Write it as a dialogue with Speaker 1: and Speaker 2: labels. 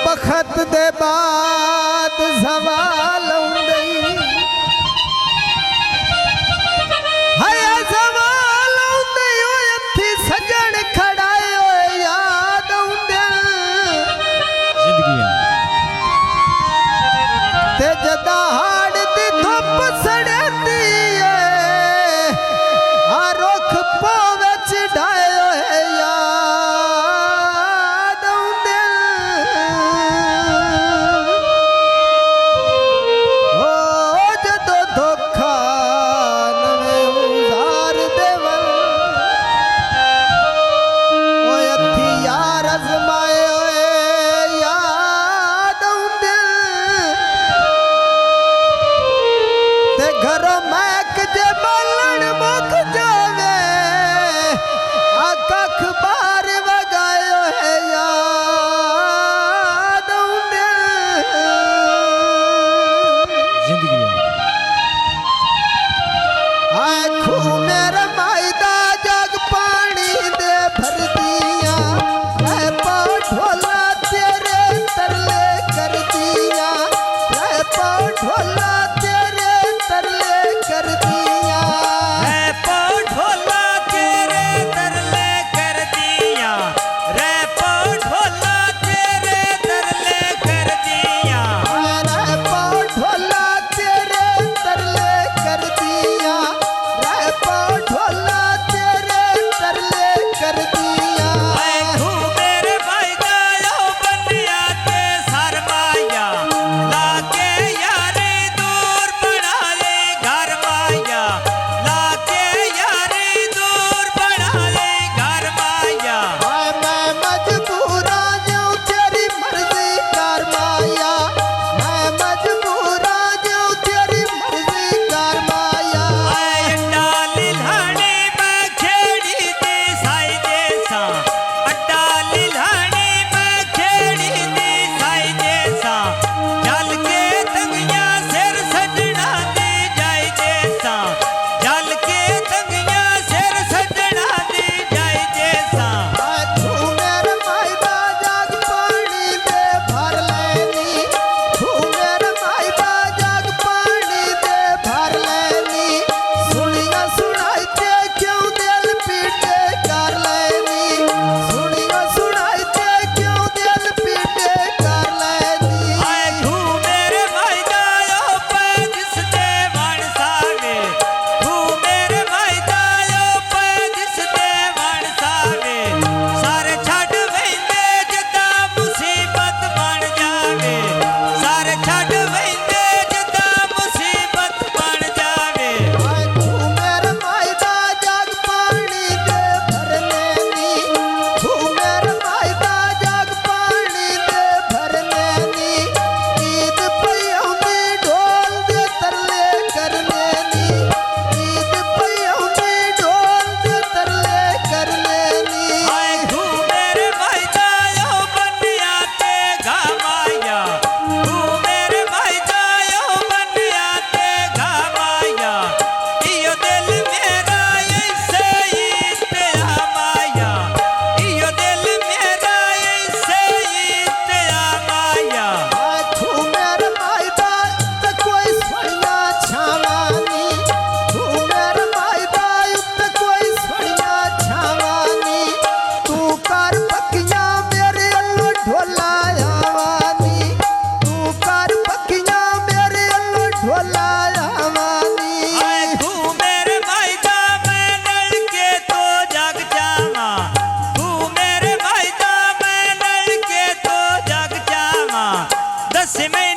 Speaker 1: बखत दे बाद सवाल सवाल सजन खड़ायो याद ते जदा हाड़ दी धुप सड़ती आ रुख पोवे चढ़ायो है याद ओ जदो धोखा नवे उजार देवल ओ अथी यार अजमाए याद ते घर मैक जे बलन मुख जावे कख बार वगायो है याद
Speaker 2: जिंदगी
Speaker 1: आए खू मेरा मायदा जग पानी दे भर दिया ढोला तेरे तरले कर दिया ढोला तेरे तरले कर दिया
Speaker 2: ढोला तेरे तरले कर दिया रे ढोला तेरे तरले कर दिया
Speaker 1: ढोला तेरे तरले कर दिया ढोला तेरे तरले कर दिया
Speaker 2: मेरे भाई गायो बनिया के सरमाया लाके यारी दूर बना ले घर माया लाके यारी दूर बना ले घर माया
Speaker 1: मैं मजबूरा जाऊं तेरी मर्जी कर माया मैं मजबूरा जाऊं तेरी मर्जी कर माया
Speaker 2: अड्डा लिल्हानी में खेड़ी दी साई जैसा अड्डा लिल्हानी में खेड़ी दी साई जैसा जल के तंगिया सिर सजना दी जाए जैसा जल के तंगिया सिर सजना दी जाए जैसा
Speaker 1: तू मेरे मायदा जग पानी दे भर लेनी तू मेरे मायदा जग पानी दे भर लेनी सुनिया सुनाई ते क्यों दिल पीटे कर लेनी सुनिया सुनाई ते क्यों दिल पीटे कर लेनी
Speaker 2: आए तू मेरे भाई गायो पे जिस देवान सावे तू मेरे भाई गायो पे जिस देवान सावे सारे छड़ वेंदे जदा मुसीबत बन जावे सारे छड़ वेंदे जदा मुसीबत बन जावे
Speaker 1: तू मेरे मायदा जग पानी दे भर लेनी तू मेरे मायदा जग पानी दे भर लेनी ईद पयौंदी ढोल दे तरले कर लेनी ईद पयौंदी ढोल दे तरले कर लेनी
Speaker 2: आए तू मेरे भाई गायो बनिया ते घामाया तू मेरे भाई गायो बनिया ते घामाया इयो दिल मेरा ऐसे ही ते आमाया इयो दिल मेरा ऐसे ही ते आमाया
Speaker 1: तू मेरे मायदा ते कोई सोनिया छावानी तू मेरे मायदा ते कोई सोनिया छावानी तू कर पक्कियां मेरे अल्लो ढोला आवानी तू कर पक्कियां मेरे अल्लो ढोला आवानी
Speaker 2: आए तू मेरे भाई दा मैं नल के तो जग जावा तू मेरे भाई दा मैं नल के तो जग जावा दस में